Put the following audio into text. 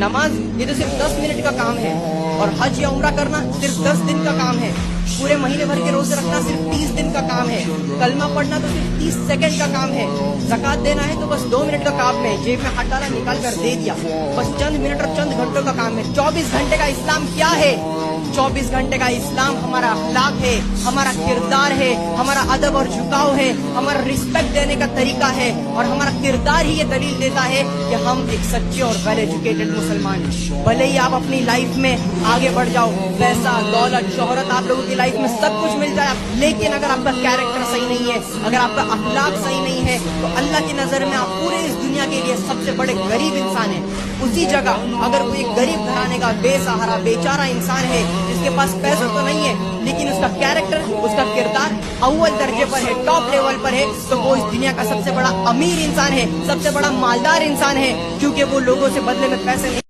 नमाज ये तो सिर्फ 10 मिनट का काम है और हज या उम्रा करना सिर्फ 10 दिन का काम है। पूरे महीने भर के रोजे रखना सिर्फ 30 दिन का काम है। कलमा पढ़ना तो सिर्फ 30 सेकंड का काम है। ज़कात देना है तो बस 2 मिनट का काम है। जेब में हाथ डाला निकाल कर दे दिया, बस चंद मिनट और चंद घंटों का काम है। 24 घंटे का इस्लाम क्या है? 24 घंटे का इस्लाम हमारा अखलाक है, हमारा किरदार है, हमारा अदब और झुकाव है, हमारा रिस्पेक्ट देने का तरीका है और हमारा किरदार ही ये दलील देता है कि हम एक सच्चे और वेल एजुकेटेड मुसलमान हैं। भले ही आप अपनी लाइफ में आगे बढ़ जाओ, पैसा दौलत शोहरत आप लोगों की लाइफ में सब कुछ मिल जाए, लेकिन अगर आपका कैरेक्टर सही नहीं है, अगर आपका अखलाक सही नहीं है, तो अल्लाह की नजर में आप पूरे इस दुनिया के लिए सबसे बड़े गरीब इंसान हैं। उसी जगह अगर कोई एक गरीब घराने का बेसहारा बेचारा इंसान है जिसके पास पैसा तो नहीं है लेकिन उसका कैरेक्टर उसका किरदार अव्वल दर्जे पर है, टॉप लेवल पर है, तो वो इस दुनिया का सबसे बड़ा अमीर इंसान है, सबसे बड़ा मालदार इंसान है, क्योंकि वो लोगों से बदले में पैसे नहीं